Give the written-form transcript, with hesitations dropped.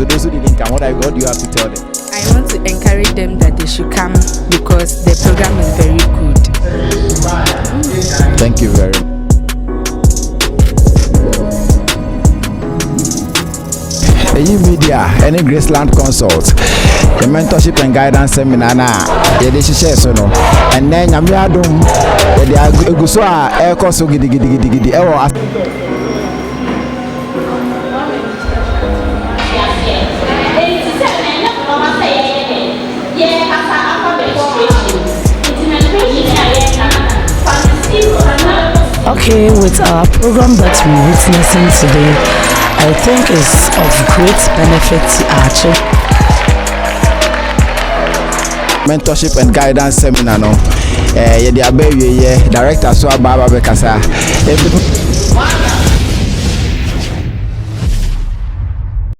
So those who didn't come, what do you have to tell them? I want to encourage them that they should come because the program is very good. Thank you very much. Ayim Media, any Graceland consult, the Mentorship and Guidance seminar na yede hihye so no. And then nyame adom yede aguso a ekoso gidi ewo. Okay, with our program that we're witnessing today, I think it's of great benefit to our children. Mentorship and Guidance seminar no. Yede abewie director so ababa bekasa.